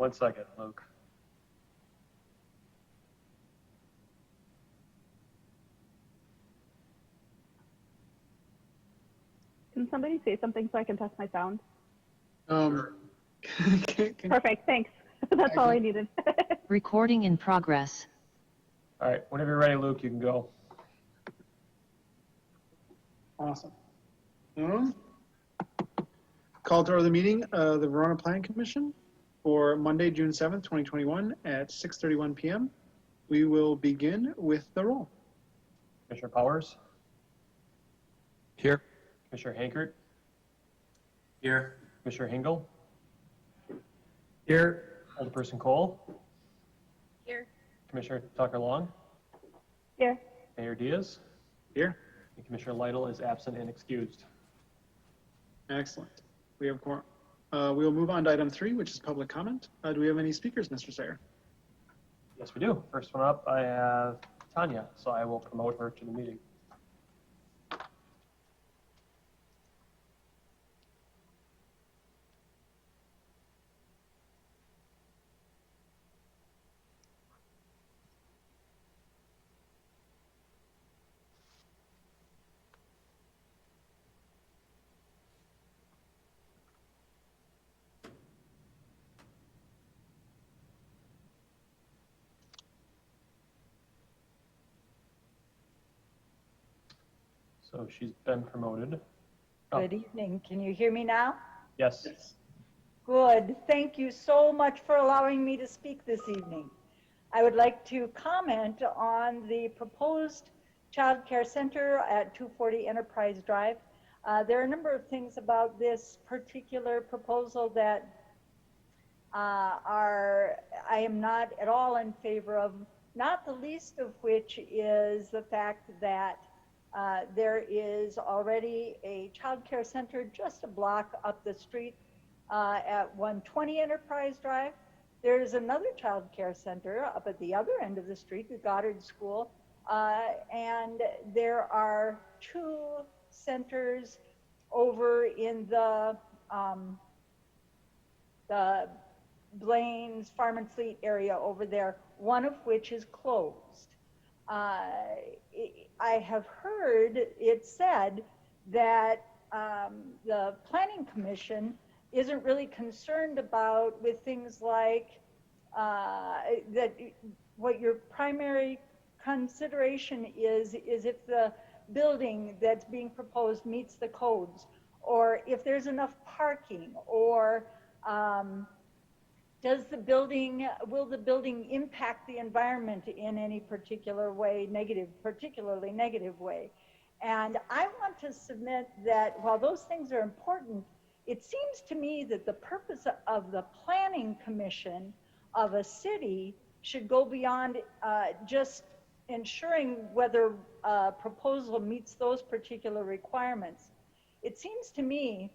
1 second, Luke. Can somebody say something so I can test my sound? Perfect, thanks. That's all I needed. Recording in progress. All right, whenever you're ready, Luke, you can go. Awesome. Call to order the meeting of the Verona Planning Commission for Monday, June 7th, 2021 at 6:31 p.m. We will begin with the roll. Commissioner Powers? Here. Commissioner Hankert? Here. Commissioner Hingle? Here. Alderperson Cole? Here. Commissioner Tucker Long? Here. Mayor Diaz? Here. And Commissioner Lytle is absent and excused. Excellent. We have quorum. We will move on to item 3, which is public comment. Do we have any speakers, Mr. Sayer? Yes, we do. First one up, I have Tanya, so I will promote her to the meeting. So she's been promoted. Oh, Good evening. Can you hear me now? yes. Good. Thank you so much for allowing me to speak this evening. I would like to comment on the proposed child care center at 240 Enterprise Drive. There are a number of things about this particular proposal that I am not at all in favor of, not the least of which is the fact that there is already a child care center just a block up the street at 120 Enterprise Drive. There's another child care center up at the other end of the street, the Goddard School, and there are 2 centers over in the Blaine's Farm and Fleet area over there, one of which is closed. I have heard it said that the Planning Commission isn't really concerned about with things like that what your primary consideration is if the building that's being proposed meets the codes, or if there's enough parking, or will the building impact the environment in any particular way, particularly negative way? And I want to submit that while those things are important, it seems to me that the purpose of the Planning Commission of a city should go beyond just ensuring whether a proposal meets those particular requirements. It seems to me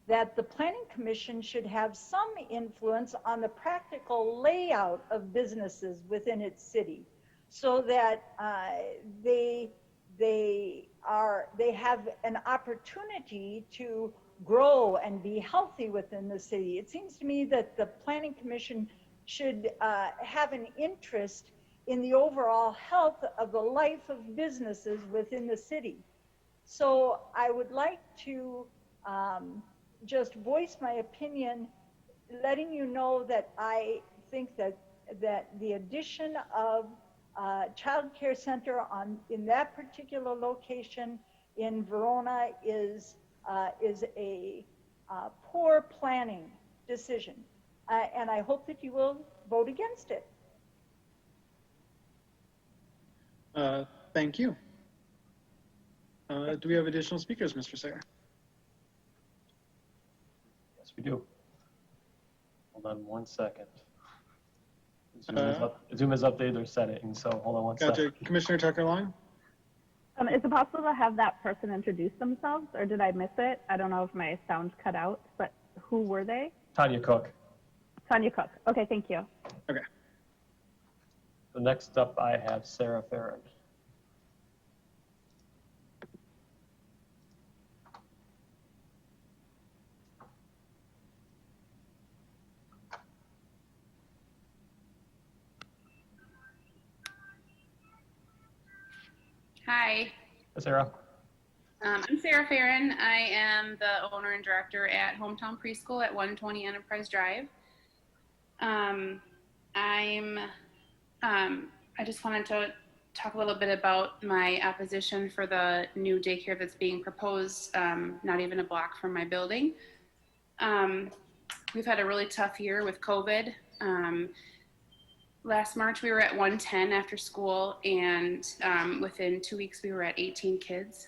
that the Planning Commission should have some influence on the practical layout of businesses within its city, so that they have an opportunity to grow and be healthy within the city. It seems to me that the Planning Commission should have an interest in the overall health of the life of businesses within the city. So I would like to just voice my opinion, letting you know that I think that the addition of child care center in that particular location in Verona is a poor planning decision, and I hope that you will vote against it. Thank you. Do we have additional speakers, Mr. Sayer? Yes, we do. Hold on 1 second. Zoom has updated their settings, so hold on 1 second. Gotcha. Commissioner Tucker Long? Is it possible to have that person introduce themselves, or did I miss it? I don't know if my sound cut out, but who were they? Tanya Cook. Tanya Cook. Okay, thank you. Okay. The next up, I have Sarah Farron. Hi, Hi, Sarah. I'm Sarah Farron. I am the owner and director at Hometown Preschool at 120 Enterprise Drive. I just wanted to talk a little bit about my opposition for the new daycare that's being proposed, not even a block from my building. We've had a really tough year with COVID. Last March, we were at 110 after school, and within 2 weeks, we were at 18 kids.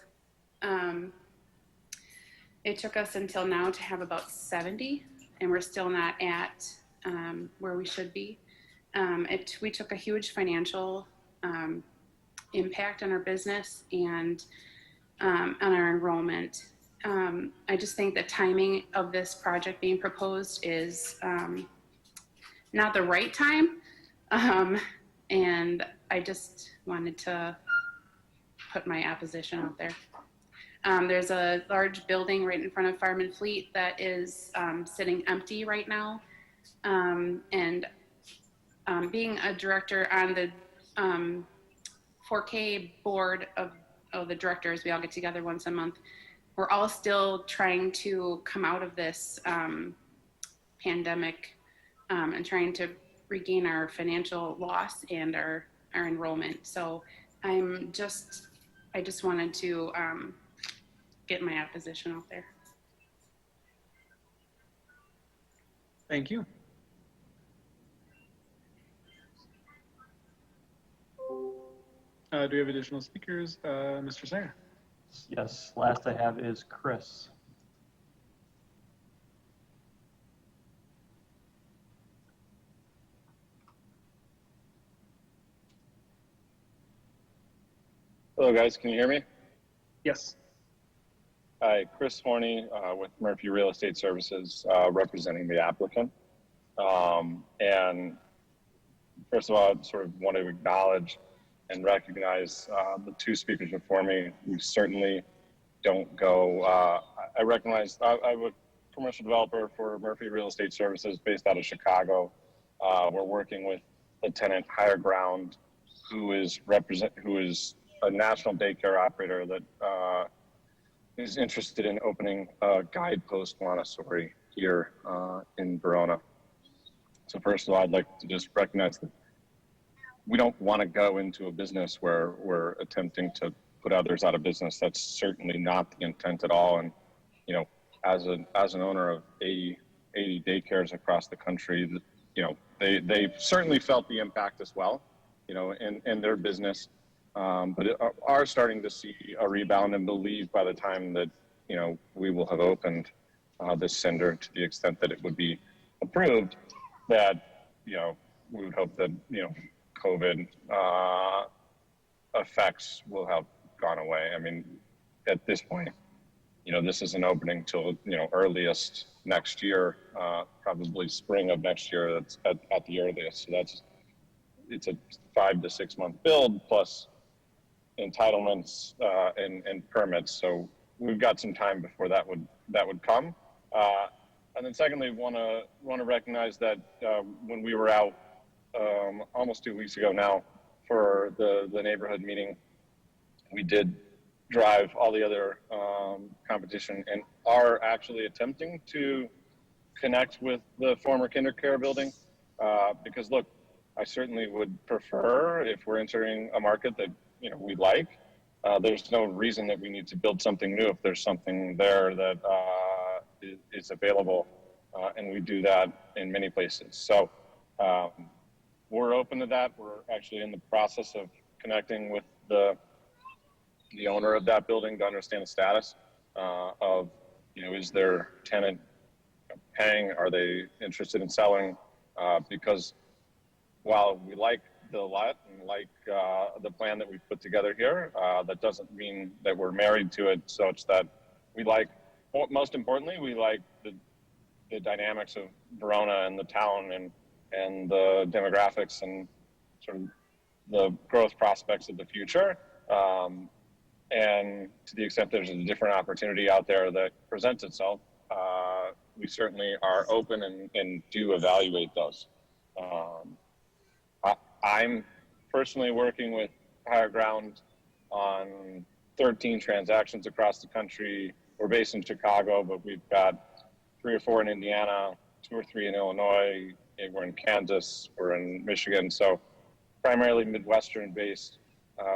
It took us until now to have about 70, and we're still not at where we should be. We took a huge financial impact on our business and on our enrollment. I just think the timing of this project being proposed is not the right time. And I just wanted to put my opposition out there. There's a large building right in front of Farm and Fleet that is sitting empty right now. And being a director on the 4K board of the directors, we all get together once a month. We're all still trying to come out of this pandemic and trying to regain our financial loss and our enrollment. So I just wanted to get my opposition out there. Thank you. Do we have additional speakers? Mr. Sanger? Yes, last I have is Chris. Hello guys, can you hear me? Yes. Hi, Chris Horney with Murphy Real Estate Services, representing the applicant. And first of all, I sort of want to acknowledge and recognize the two speakers before me. We certainly don't go, I recognize, I'm a commercial developer for Murphy Real Estate Services based out of Chicago. We're working with the tenant Higher Ground, who is a national daycare operator that is interested in opening a Guidepost Montessori here in Verona. So first of all, I'd like to just recognize that we don't want to go into a business where we're attempting to put others out of business. That's certainly not the intent at all. And, you know, as an owner of 80 daycares across the country, you know, they certainly felt the impact as well, you know, in their business. But are starting to see a rebound and believe by the time that, you know, we will have opened this center to the extent that it would be approved, that, you know, we would hope that, you know, COVID effects will have gone away. I mean, at this point, you know, this isn't opening till, you know, earliest next year, probably spring of next year. That's at the earliest. So it's a 5 to 6 month build plus entitlements and permits. So we've got some time before that would come. And then secondly, want to recognize that when we were out almost 2 weeks ago now for the neighborhood meeting, we did drive all the other competition and are actually attempting to connect with the former KinderCare building because look, I certainly would prefer if we're entering a market that, you know, we like. There's no reason that we need to build something new if there's something there that is available, and we do that in many places. So we're open to that. We're actually in the process of connecting with the owner of that building to understand the status of, you know, is their tenant paying? Are they interested in selling? Because while we like the lot and like the plan that we've put together here, that doesn't mean that we're married to it such that we like, most importantly, we like the dynamics of Verona and the town and the demographics and sort of the growth prospects of the future. And to the extent there's a different opportunity out there that presents itself, we certainly are open and do evaluate those. I'm personally working with Higher Ground on 13 transactions across the country. We're based in Chicago, but we've got 3 or 4 in Indiana, 2 or 3 in Illinois. We're in Kansas, we're in Michigan. So primarily Midwestern based,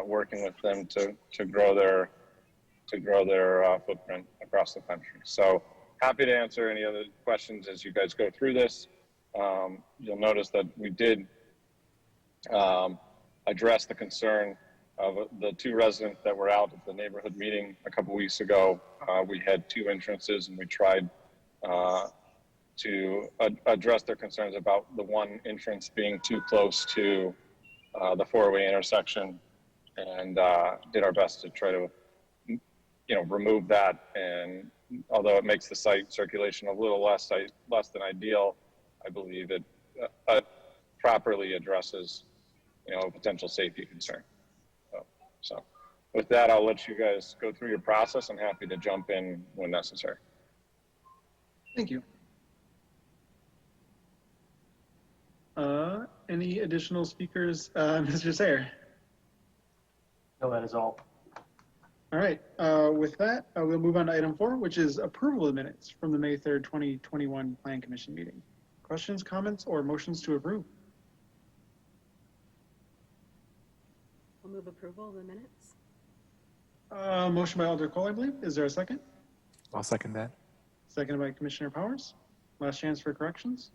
working with them to grow their footprint across the country. So happy to answer any other questions as you guys go through this. You'll notice that we did address the concern of the 2 residents that were out at the neighborhood meeting a couple weeks ago. We had 2 entrances, and we tried to address their concerns about the one entrance being too close to the 4-way intersection, and did our best to try to, remove that. And although it makes the site circulation a little less than ideal, I believe it properly addresses, a potential safety concern. So with that, I'll let you guys go through your process. I'm happy to jump in when necessary. Thank you. Any additional speakers? Mr. Sayer? No, that is all. All right. With that, we'll move on to item 4, which is approval of minutes from the May 3rd, 2021 Plan Commission meeting. Questions, comments, or motions to approve? I'll move approval of the minutes. Motion by Alder Cole, I believe. Is there a second? I'll second that. Seconded by Commissioner Powers. Last chance for corrections.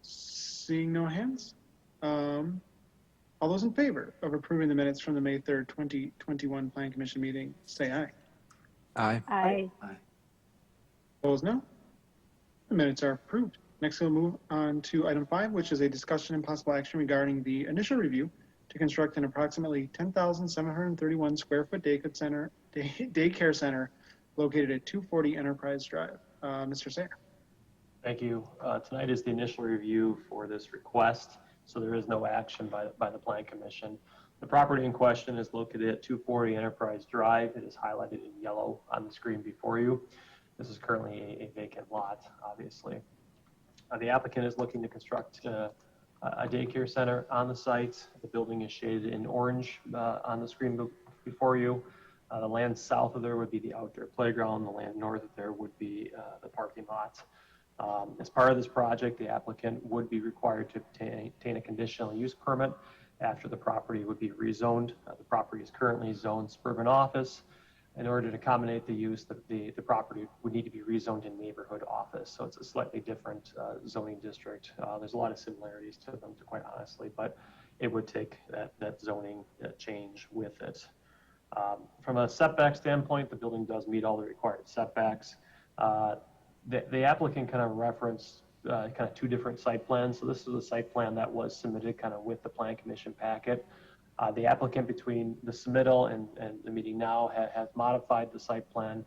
Seeing no hands. All those in favor of approving the minutes from the May 3rd, 2021 Plan Commission meeting, say aye. Aye. Aye. Opposed, no. The minutes are approved. Next, we'll move on to item 5, which is a discussion and possible action regarding the initial review to construct an approximately 10,731 square foot daycare center located at 240 Enterprise Drive. Mr. Sayer. Thank you. Tonight is the initial review for this request, so there is no action by the Plan Commission. The property in question is located at 240 Enterprise Drive. It is highlighted in yellow on the screen before you. This is currently a vacant lot, obviously. The applicant is looking to construct a daycare center on the site. The building is shaded in orange on the screen before you. The land south of there would be the outdoor playground. The land north of there would be the parking lot. As part of this project, the applicant would be required to obtain a conditional use permit after the property would be rezoned. The property is currently zoned suburban office. In order to accommodate the use, the property would need to be rezoned in neighborhood office. So it's a slightly different zoning district. There's a lot of similarities to them, quite honestly, but it would take that zoning change with it. From a setback standpoint, the building does meet all the required setbacks. The applicant kind of referenced kind of 2 different site plans. So this is a site plan that was submitted kind of with the Plan Commission packet. The applicant between the submittal and the meeting now has modified the site plan.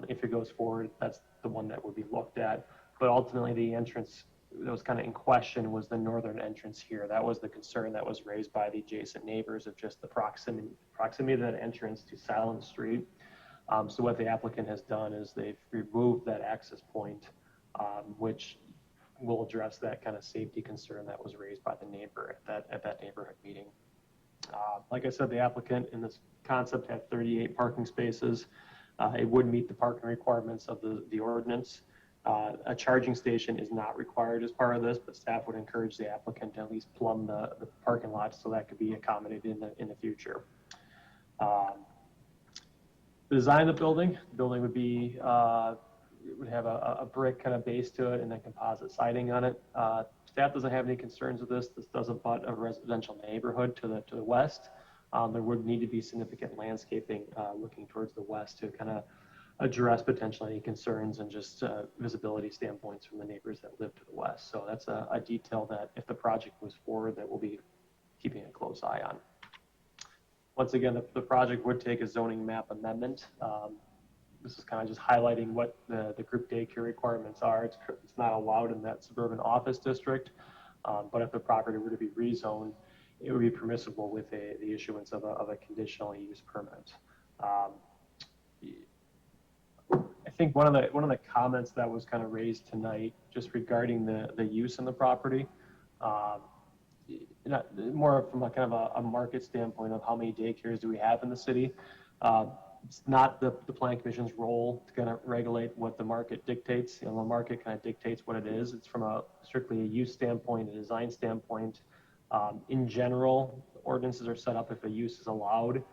If it goes forward, that's the one that would be looked at. But ultimately, the entrance that was kind of in question was the northern entrance here. That was the concern that was raised by the adjacent neighbors of just the proximity of that entrance to Silent Street. So what the applicant has done is they've removed that access point, which will address that kind of safety concern that was raised by the neighbor at that neighborhood meeting. Like I said, the applicant in this concept had 38 parking spaces. It would meet the parking requirements of the ordinance. A charging station is not required as part of this, but staff would encourage the applicant to at least plumb the parking lot so that could be accommodated in the future. The design of the building would be, it would have a brick kind of base to it and then composite siding on it. Staff doesn't have any concerns with this. This does abut a residential neighborhood to the west. There would need to be significant landscaping looking towards the west to kind of address potentially any concerns and just visibility standpoints from the neighbors that live to the west. So that's a detail that if the project moves forward, that we'll be keeping a close eye on. Once again, the project would take a zoning map amendment. This is kind of just highlighting what the group daycare requirements are. It's not allowed in that suburban office district, but if the property were to be rezoned, it would be permissible with the issuance of a conditional use permit. I think one of the comments that was kind of raised tonight, just regarding the use in the property, more from a kind of a market standpoint of how many daycares do we have in the city. It's not the Plan Commission's role to kind of regulate what the market dictates. The market kind of dictates what it is. It's from a strictly a use standpoint, a design standpoint. In general, ordinances are set up if a use is allowed,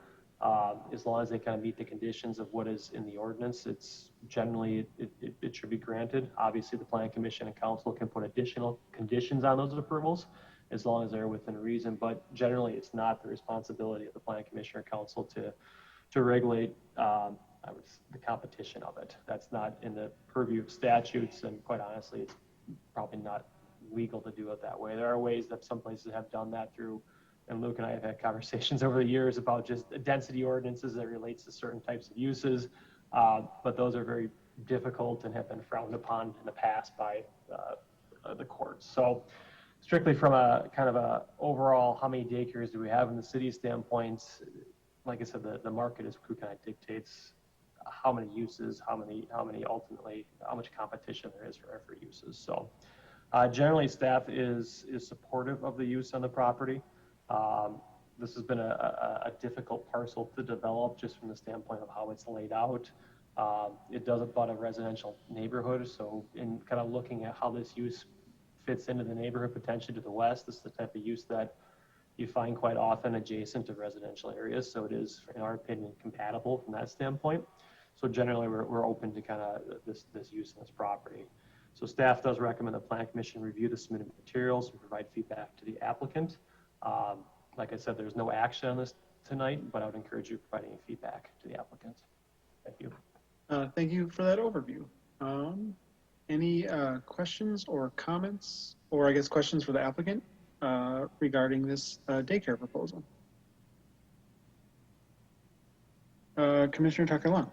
as long as they kind of meet the conditions of what is in the ordinance. It's generally, it should be granted. Obviously, the Plan Commission and Council can put additional conditions on those approvals as long as they're within reason. But generally, it's not the responsibility of the Plan Commission or Council to regulate the competition of it. That's not in the purview of statutes, and quite honestly, it's probably not legal to do it that way. There are ways that some places have done that through, and Luke and I have had conversations over the years about just density ordinances that relates to certain types of uses, but those are very difficult and have been frowned upon in the past by the courts. So strictly from a kind of a overall how many daycares do we have in the city standpoint, like I said, the market is who kind of dictates how many uses, how many ultimately, how much competition there is for uses. So generally staff is supportive of the use on the property. This has been a difficult parcel to develop just from the standpoint of how it's laid out. It does abut a residential neighborhood. So in kind of looking at how this use fits into the neighborhood potentially to the west, this is the type of use that you find quite often adjacent to residential areas. So it is, in our opinion, compatible from that standpoint. So generally we're open to kind of this use in this property. So staff does recommend the Plan Commission review the submitted materials and provide feedback to the applicant. Like I said, there's no action on this tonight, but I would encourage you providing feedback to the applicant. Thank you. Thank you for that overview. Any questions or comments, or I guess questions for the applicant regarding this daycare proposal? Commissioner Tucker-Long.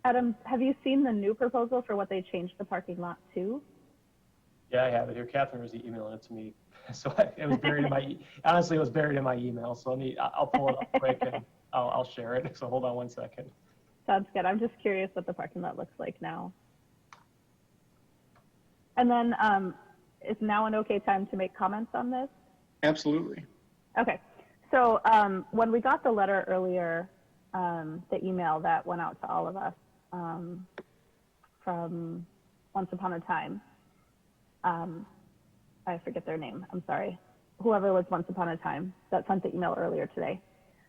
Adam, have you seen the new proposal for what they changed the parking lot to? Yeah, I have it here. Catherine was emailing it to me. So it was buried in my, honestly, it was buried in my email. So I'll pull it up quick and I'll share it. So hold on one second. Sounds good. I'm just curious what the parking lot looks like now. And then is now an okay time to make comments on this? Absolutely. Okay. So when we got the letter earlier, the email that went out to all of us from Once Upon a Time, I forget their name, I'm sorry. Whoever was Once Upon a Time that sent the email earlier today.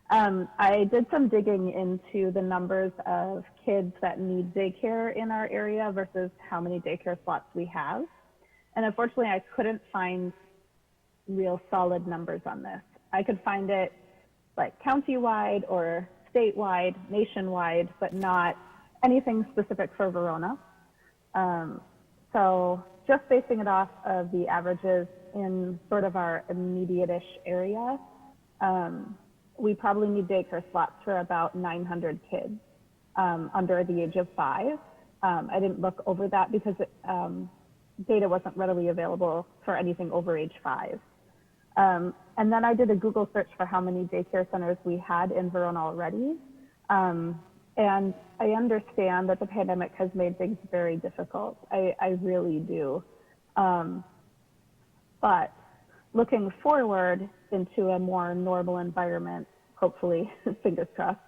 I did some digging into the numbers of kids that need daycare in our area versus how many daycare slots we have. And unfortunately, I couldn't find real solid numbers on this. I could find it like county-wide or statewide, nationwide, but not anything specific for Verona. So just basing it off of the averages in sort of our immediate-ish area, we probably need daycare slots for about 900 kids under the age of 5. I didn't look over that because data wasn't readily available for anything over age 5. And then I did a Google search for how many daycare centers we had in Verona already. And I understand that the pandemic has made things very difficult. I really do. But looking forward into a more normal environment, hopefully, fingers crossed,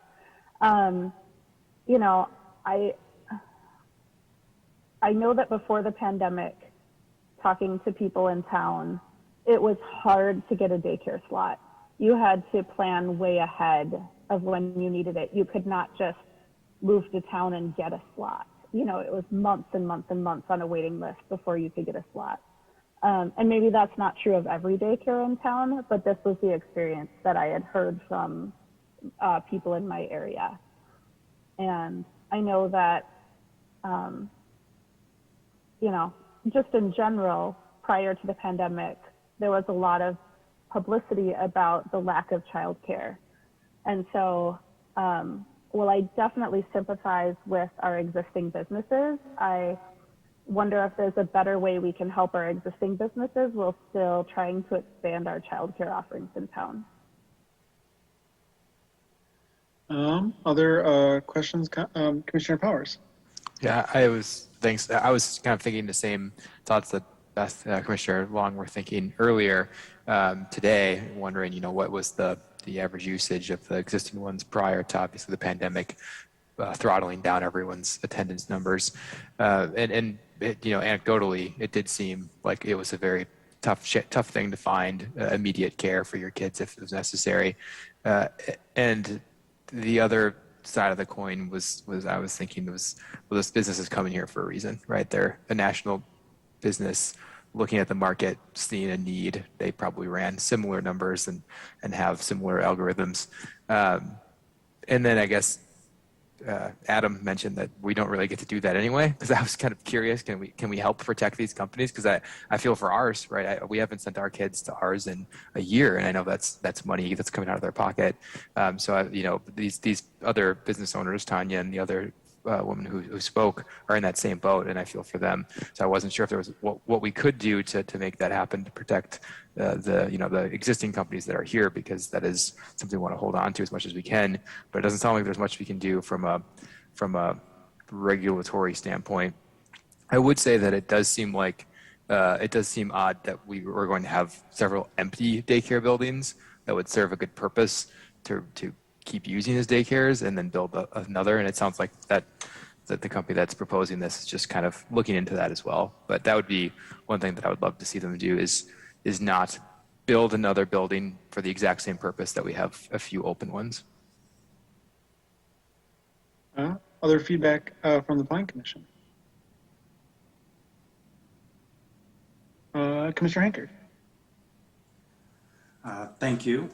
you know, I know that before the pandemic, talking to people in town, it was hard to get a daycare slot. You had to plan way ahead of when you needed it. You could not just move to town and get a slot. You know, it was months and months and months on a waiting list before you could get a slot. And maybe that's not true of every daycare in town, but this was the experience that I had heard from people in my area. And I know that, you know, just in general, prior to the pandemic, there was a lot of publicity about the lack of childcare. And so, while I definitely sympathize with our existing businesses, I wonder if there's a better way we can help our existing businesses while still trying to expand our childcare offerings in town. Other questions, Commissioner Powers? Yeah, thanks. I was kind of thinking the same thoughts that Beth, Commissioner Long were thinking earlier today, wondering, what was the average usage of the existing ones prior to obviously the pandemic throttling down everyone's attendance numbers. And it, anecdotally, it did seem like it was a very tough thing to find immediate care for your kids if it was necessary. And the other side of the coin was I was thinking was, well, this business is coming here for a reason, right? They're a national business looking at the market, seeing a need. They probably ran similar numbers and have similar algorithms. And then I guess Adam mentioned that we don't really get to do that anyway, because I was kind of curious, can we help protect these companies? Because I feel for ours, right? We haven't sent our kids to ours in a year, and I know that's money that's coming out of their pocket. So these other business owners, Tanya and the other woman who spoke, are in that same boat, and I feel for them. So I wasn't sure if there was what we could do to make that happen, to protect the existing companies that are here, because that is something we want to hold on to as much as we can. But it doesn't sound like there's much we can do from a regulatory standpoint. I would say that it does seem odd that we were going to have several empty daycare buildings that would serve a good purpose to keep using as daycares, and then build another. And it sounds like that the company that's proposing this is just kind of looking into that as well. But that would be one thing that I would love to see them do, is not build another building for the exact same purpose that we have a few open ones. Other feedback from the Planning Commission? Commissioner Hanker. Thank you.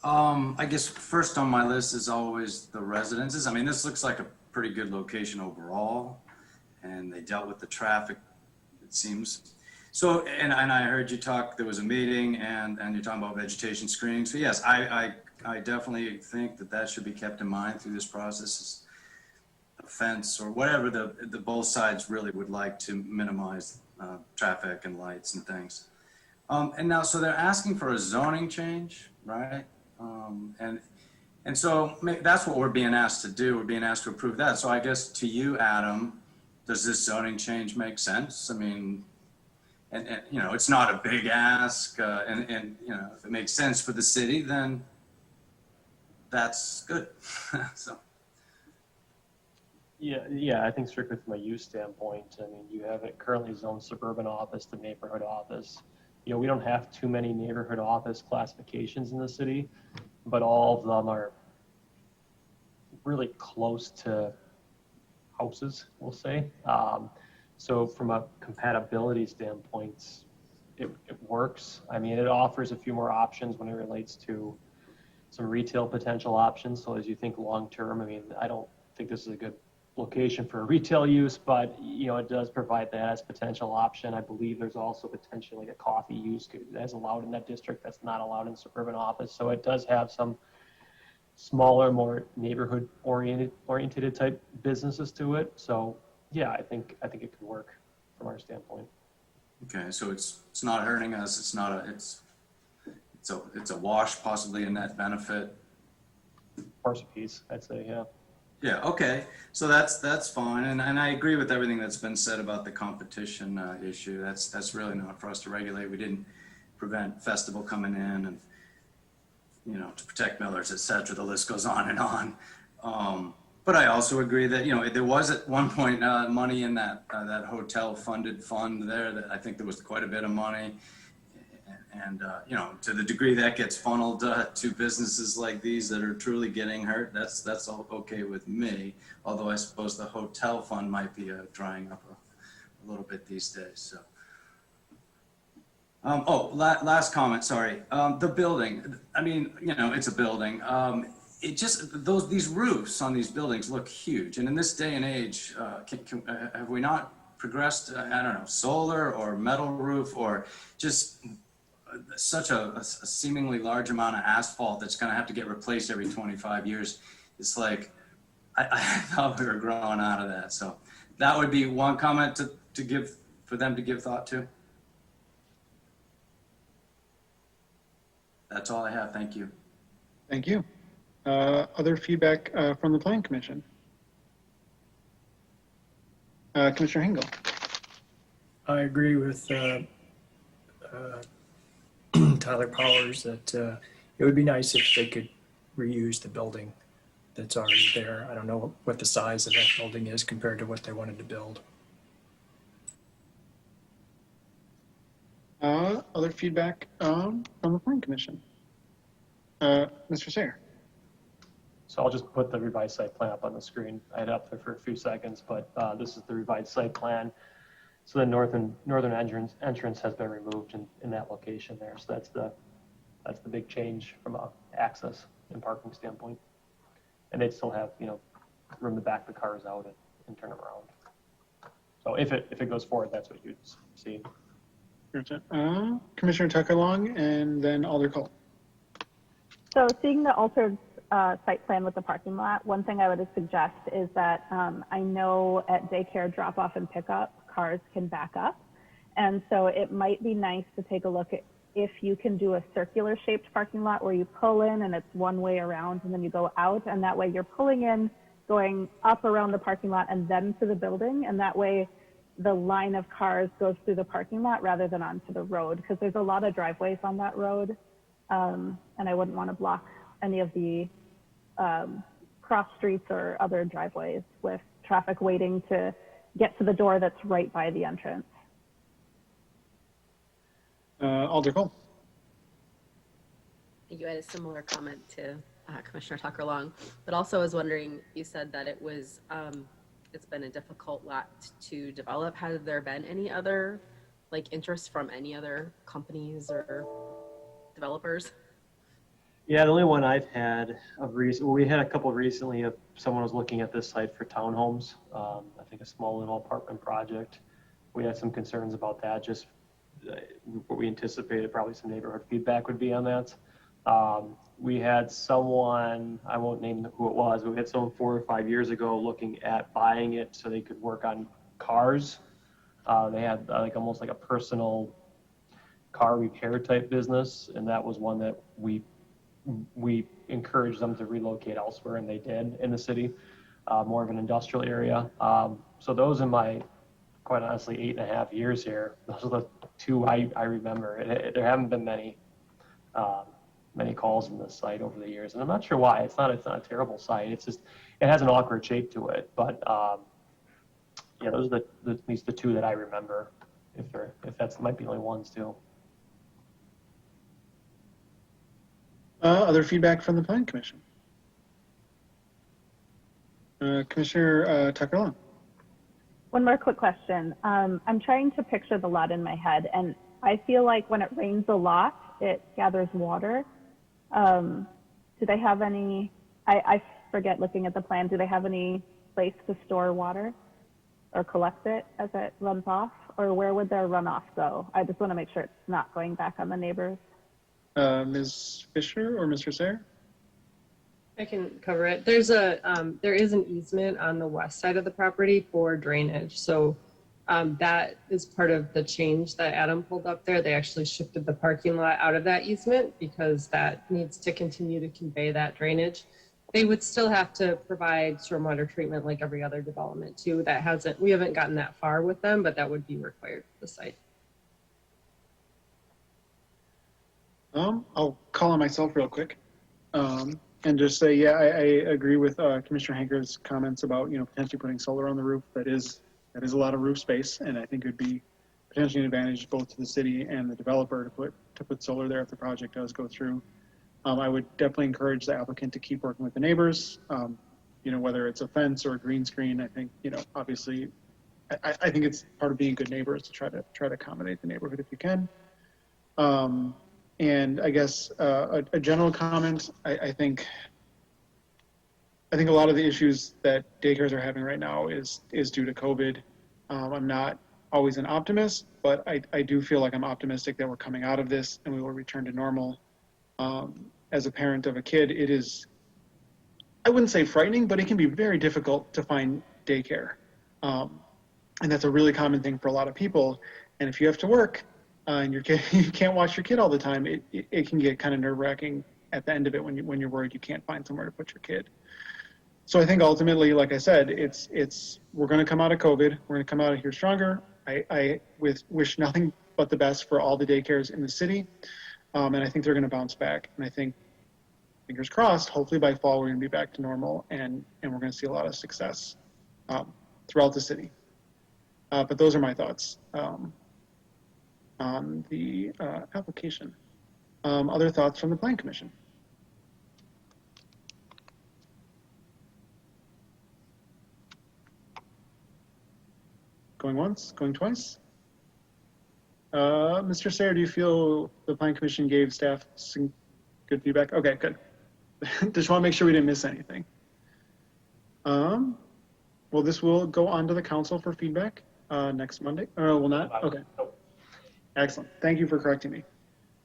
I guess first on my list is always the residences. I mean, this looks like a pretty good location overall, and they dealt with the traffic, it seems. So, and I heard you talk, there was a meeting, and you're talking about vegetation screening. So yes, I definitely think that should be kept in mind through this process. A fence or whatever the both sides really would like to minimize traffic and lights and things. And now, so they're asking for a zoning change, right? And so that's what we're being asked to do. We're being asked to approve that. So I guess to you, Adam, does this zoning change make sense? I mean, and it's not a big ask, and if it makes sense for the city, then that's good. So. Yeah, I think strictly from a use standpoint, I mean, you have it currently zoned suburban office to neighborhood office. We don't have too many neighborhood office classifications in the city, but all of them are really close to houses, we'll say. So from a compatibility standpoint, it works. I mean, it offers a few more options when it relates to some retail potential options. So as you think long-term, I mean, I don't think this is a good location for retail use, but it does provide that as potential option. I believe there's also potentially a coffee use that's allowed in that district that's not allowed in suburban office. So it does have some smaller, more neighborhood oriented type businesses to it. So yeah, I think it could work from our standpoint. Okay, so it's not hurting us. It's not it's a wash, possibly a net benefit. Parts of piece, I'd say, yeah. Yeah, okay. So that's fine. And I agree with everything that's been said about the competition issue. That's really not for us to regulate. We didn't prevent Festival coming in and, to protect Millers, et cetera. The list goes on and on. But I also agree that, there was at one point money in that hotel funded fund there that I think there was quite a bit of money. And, to the degree that gets funneled to businesses like these that are truly getting hurt, that's all okay with me. Although I suppose the hotel fund might be drying up a little bit these days. So, last comment, sorry. The building, I mean, it's a building. It just, these roofs on these buildings look huge. And in this day and age, have we not progressed, I don't know, solar or metal roof or just such a seemingly large amount of asphalt that's going to have to get replaced every 25 years. It's like, I thought we were growing out of that. So that would be one comment to give, for them to give thought to. That's all I have. Thank you. Thank you. Other feedback from the Planning Commission? Commissioner Hengel. I agree with Tyler Powers that it would be nice if they could reuse the building that's already there. I don't know what the size of that building is compared to what they wanted to build. Other feedback from the Plan Commission? Mr. Sayer. So I'll just put the revised site plan up on the screen. I had it up there for a few seconds, but this is the revised site plan. So the northern entrance has been removed in that location there. So that's the big change from a access and parking standpoint. And they'd still have, you know, room to back the cars out and turn them around. So if it goes forward, that's what you'd see. Commissioner Tucker-Long and then Alder Cole. So seeing the altered site plan with the parking lot, one thing I would suggest is that I know at daycare drop-off and pickup, cars can back up. And so it might be nice to take a look at if you can do a circular shaped parking lot where you pull in and it's one way around and then you go out, and that way you're pulling in, going up around the parking lot and then to the building, and that way the line of cars goes through the parking lot rather than onto the road, because there's a lot of driveways on that road, and I wouldn't want to block any of the cross streets or other driveways with traffic waiting to get to the door that's right by the entrance. Alder Cole. You had a similar comment to Commissioner Tucker-Long, but also I was wondering, you said that it was, it's been a difficult lot to develop. Has there been any other interest from any other companies or developers? Yeah, the only one I've had of recent, well, we had a couple recently of someone was looking at this site for townhomes. I think a small little apartment project. We had some concerns about that, just what we anticipated probably some neighborhood feedback would be on that. We had someone, I won't name who it was, but we had someone 4 or 5 years ago looking at buying it so they could work on cars. They had almost like a personal car repair type business, and that was one that we encouraged them to relocate elsewhere, and they did in the city, more of an industrial area. So those in my, quite honestly, 8.5 years here, those are the two I remember. There haven't been many calls in this site over the years, and I'm not sure why. It's not a terrible site. It's just, it has an awkward shape to it. But yeah, those are at least the two that I remember. If that's might be the only ones too. Other feedback from the Plan Commission? Commissioner Tucker-Long. One more quick question. I'm trying to picture the lot in my head, and I feel like when it rains a lot, it gathers water. Do they have any, I forget looking at the plan, do they have any place to store water or collect it as it runs off? Or where would their runoff go? I just want to make sure it's not going back on the neighbors. Ms. Fisher or Mr. Sayer? I can cover it. There is an easement on the west side of the property for drainage. So that is part of the change that Adam pulled up there. They actually shifted the parking lot out of that easement because that needs to continue to convey that drainage. They would still have to provide stormwater treatment like every other development too. We haven't gotten that far with them, but that would be required for the site. I'll call on myself real quick and just say, yeah, I agree with Commissioner Hanker's comments about, potentially putting solar on the roof. That is a lot of roof space, and I think it would be potentially an advantage both to the city and the developer to put solar there if the project does go through. I would definitely encourage the applicant to keep working with the neighbors, whether it's a fence or a green screen. I think, obviously, I think it's part of being good neighbors to try to accommodate the neighborhood if you can. And I guess a general comment, I think a lot of the issues that daycares are having right now is due to COVID. I'm not always an optimist, but I do feel like I'm optimistic that we're coming out of this and we will return to normal. As a parent of a kid, it is, I wouldn't say frightening, but it can be very difficult to find daycare. And that's a really common thing for a lot of people. And if you have to work, and you can't watch your kid all the time, it can get kind of nerve-wracking at the end of it when you're worried you can't find somewhere to put your kid. So I think ultimately, like I said, we're going to come out of COVID. We're going to come out of here stronger. I wish nothing but the best for all the daycares in the city. And I think they're going to bounce back. And I think, fingers crossed, hopefully by fall, we're going to be back to normal and we're going to see a lot of success throughout the city. But those are my thoughts on the application. Other thoughts from the Plan Commission? Going once, going twice? Mr. Sayre, do you feel the Plan Commission gave staff some good feedback? Okay, good. Just want to make sure we didn't miss anything. Well, this will go on to the council for feedback next Monday. Or will not? Okay. Excellent. Thank you for correcting me.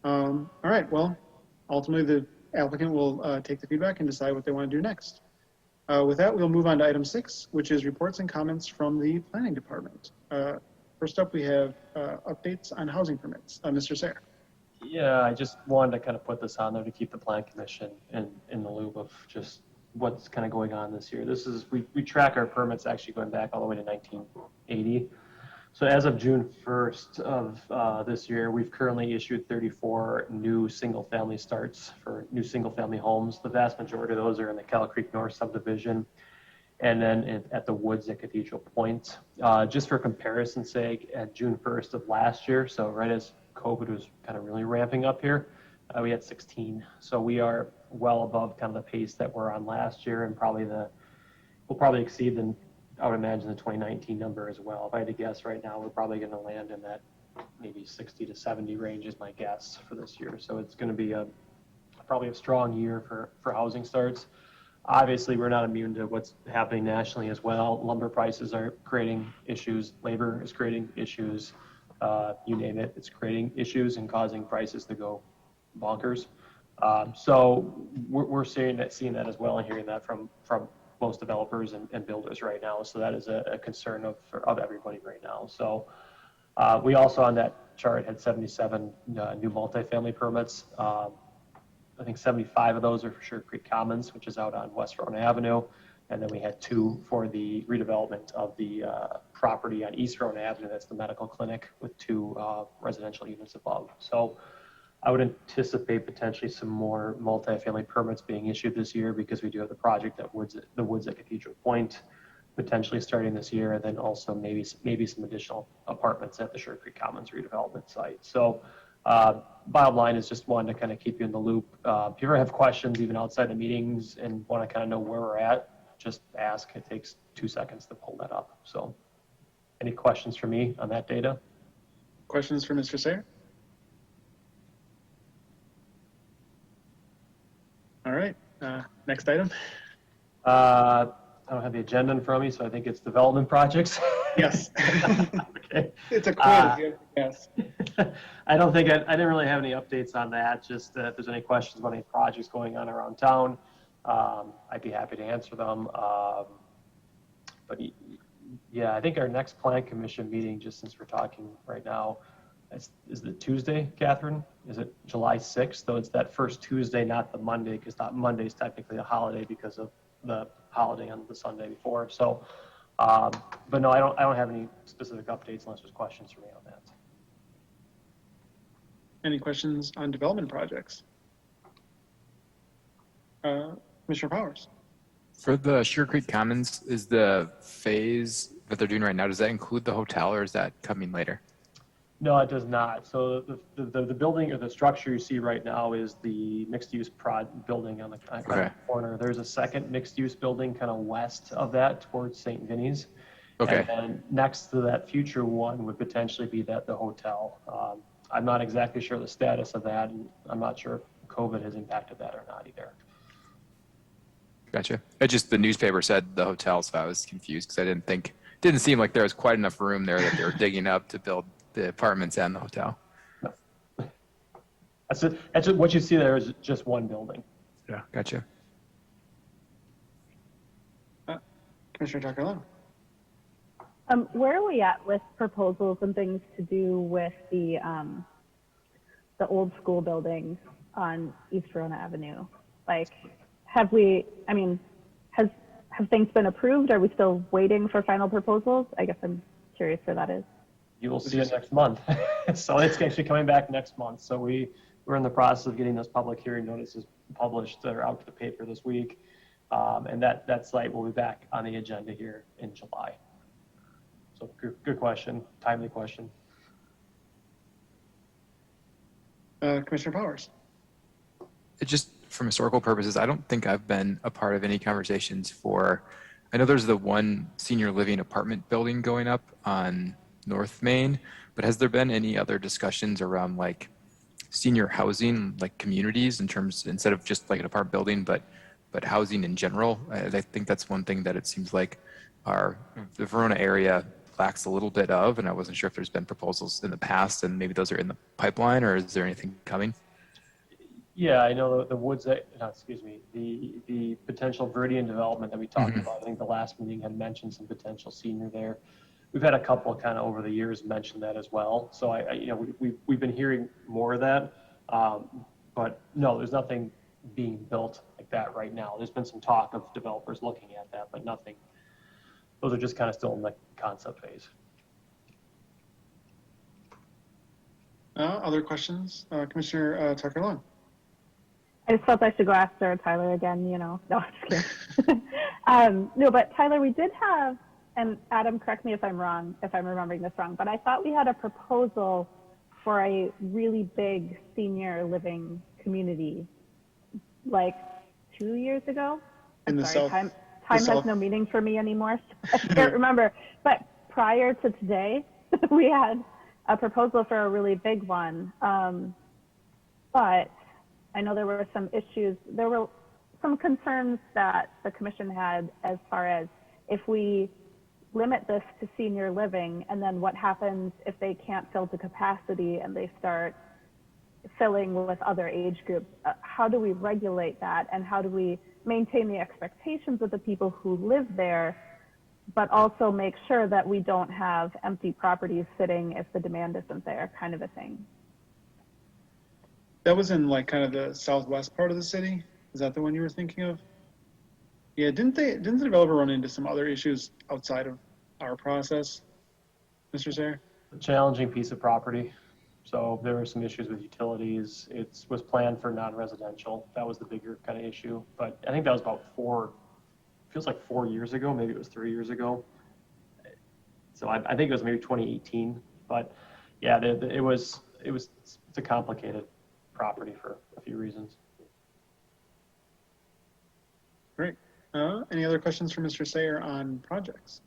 All right. Well, ultimately, the applicant will take the feedback and decide what they want to do next. With that, we'll move on to item 6, which is reports and comments from the planning department. First up, we have updates on housing permits. Mr. Sayre. Yeah, I just wanted to kind of put this on there to keep the Plan Commission in the loop of just what's kind of going on this year. This is, we track our permits actually going back all the way to 1980. So as of June 1st of this year, we've currently issued 34 new single-family starts for new single-family homes. The vast majority of those are in the Cattle Creek North subdivision, and then at the Woods at Cathedral Point. Just for comparison's sake, at June 1st of last year, so right as COVID was kind of really ramping up here, we had 16. So we are well above kind of the pace that we're on last year, and we'll probably exceed I would imagine the 2019 number as well. If I had to guess right now, we're probably going to land in that maybe 60 to 70 range is my guess for this year. So it's going to be probably a strong year for housing starts. Obviously, we're not immune to what's happening nationally as well. Lumber prices are creating issues. Labor is creating issues. You name it, it's creating issues and causing prices to go bonkers. So we're seeing that as well and hearing that from most developers and builders right now. So that is a concern of everybody right now. So we also on that chart had 77 new multifamily permits. I think 75 of those are for Sugar Creek Commons, which is out on West Rona Avenue. And then we had 2 for the redevelopment of the property on East Rona Avenue. That's the medical clinic with 2 residential units above. So I would anticipate potentially some more multifamily permits being issued this year because we do have the project at the Woods at Cathedral Point potentially starting this year, and then also maybe some additional apartments at the Sugar Creek Commons redevelopment site. So bottom line is just wanting to kind of keep you in the loop. If you ever have questions even outside the meetings and want to kind of know where we're at, just ask. It takes 2 seconds to pull that up. So any questions for me on that data? Questions for Mr. Sayre? All right, next item. I don't have the agenda in front of me, so I think it's development projects. Yes. Okay. It's a quiz, yes. I didn't really have any updates on that. Just if there's any questions about any projects going on around town, I'd be happy to answer them. But yeah, I think our next Plan Commission meeting, just since we're talking right now, is it Tuesday, Catherine? Is it July 6th? Though it's that first Tuesday, not the Monday, because Monday's technically a holiday because of the holiday on the Sunday before. So, but no, I don't have any specific updates unless there's questions for me on that. Any questions on development projects? Commissioner Powers. For the Sugar Creek Commons, is the phase that they're doing right now, does that include the hotel or is that coming later? No, it does not. So the building or the structure you see right now is the mixed-use building on the corner. There's a second mixed-use building kind of west of that towards St. Vinny's. Okay. And then next to that future one would potentially be the hotel. I'm not exactly sure the status of that, and I'm not sure if COVID has impacted that or not either. Gotcha. It just, the newspaper said the hotel, so I was confused because I didn't seem like there was quite enough room there that they were digging up to build the apartments and the hotel. No. That's what you see there is just one building. Yeah, gotcha. Commissioner Tacarello. Where are we at with proposals and things to do with the old school buildings on East Rona Avenue? Like, have things been approved? Are we still waiting for final proposals? I guess I'm curious where that is. You will see it next month. So it's actually coming back next month. So we're in the process of getting those public hearing notices published that are out to the paper this week. And that site will be back on the agenda here in July. So good question, timely question. Commissioner Powers. Just from historical purposes, I don't think I've been a part of any conversations for, I know there's the one senior living apartment building going up on North Main, but has there been any other discussions around like senior housing, like communities in terms, instead of just like an apartment building, but housing in general? I think that's one thing that it seems like the Verona area lacks a little bit of, and I wasn't sure if there's been proposals in the past and maybe those are in the pipeline, or is there anything coming? Yeah, I know the Woods, the potential Viridian development that we talked about. I think the last meeting had mentioned some potential senior there. We've had a couple kind of over the years mention that as well. So we've been hearing more of that, but no, there's nothing being built like that right now. There's been some talk of developers looking at that, but nothing. Those are just kind of still in the concept phase. Other questions? Commissioner Tucker-Long. I just felt I should go ask Sarah Tyler again, No, I'm just kidding. No, but Tyler, we did have, and Adam, correct me if I'm wrong, if I'm remembering this wrong, but I thought we had a proposal for a really big senior living community like 2 years ago. In the South. Time has no meaning for me anymore. So I can't remember. But prior to today, we had a proposal for a really big one. But I know there were some issues. There were some concerns that the commission had as far as if we limit this to senior living, and then what happens if they can't fill to capacity and they start filling with other age groups? How do we regulate that, and how do we maintain the expectations of the people who live there, but also make sure that we don't have empty properties sitting if the demand isn't there, kind of a thing? That was in like kind of the southwest part of the city. Is that the one you were thinking of? Yeah, didn't the developer run into some other issues outside of our process, Mr. Sayre? A challenging piece of property. So there were some issues with utilities. It was planned for non-residential. That was the bigger kind of issue. But I think that was about feels like 4 years ago. Maybe it was 3 years ago. So I think it was maybe 2018. But yeah, it's a complicated property for a few reasons. Great. Any other questions for Mr. Sayre on projects?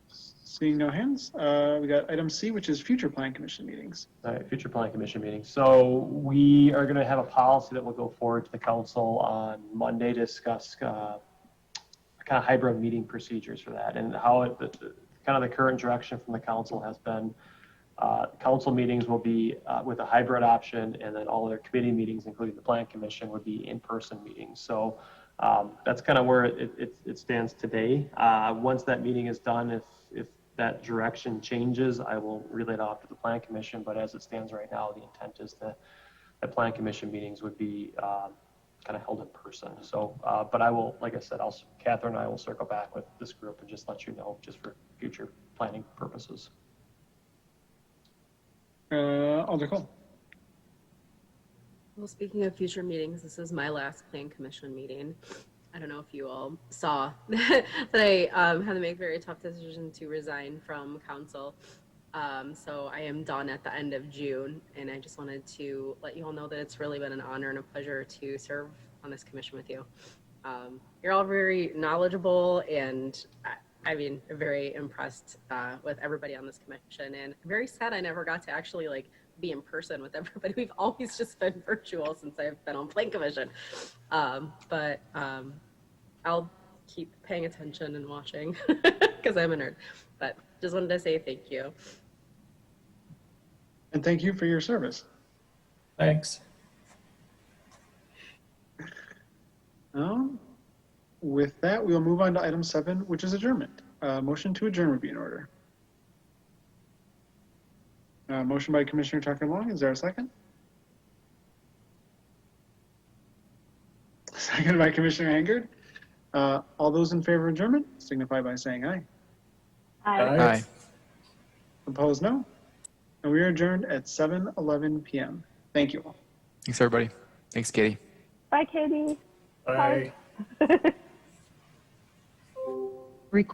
Seeing no hands, we got item C, which is future plan commission meetings. All right, future plan commission meetings. So we are going to have a policy that will go forward to the council on Monday to discuss kind of hybrid meeting procedures for that, and how kind of the current direction from the council has been. Council meetings will be with a hybrid option, and then all other committee meetings, including the plan commission, would be in-person meetings. So that's kind of where it stands today. Once that meeting is done, if that direction changes, I will relay it off to the plan commission. But as it stands right now, the intent is that plan commission meetings would be kind of held in person. So, but I will, like I said, Catherine and I will circle back with this group and just let you know, just for future planning purposes. Alder Cole. Well, speaking of future meetings, this is my last plan commission meeting. I don't know if you all saw that I had to make a very tough decision to resign from council. So I am done at the end of June, and I just wanted to let you all know that it's really been an honor and a pleasure to serve on this commission with you. You're all very knowledgeable, and I'm very impressed with everybody on this commission, and very sad I never got to actually be in person with everybody. We've always just been virtual since I've been on plan commission. But I'll keep paying attention and watching because I'm a nerd. But just wanted to say thank you. And thank you for your service. Thanks. With that, we will move on to item 7, which is adjournment. Motion to adjourn would be in order. Motion by Commissioner Tucker-Long. Is there a second? Second by Commissioner Hangard. All those in favor of adjournment signify by saying aye. Aye. Opposed, no. And we are adjourned at 7:11 p.m. Thank you all. Thanks, everybody. Thanks, Katie. Bye, Katie. Aye. Rec-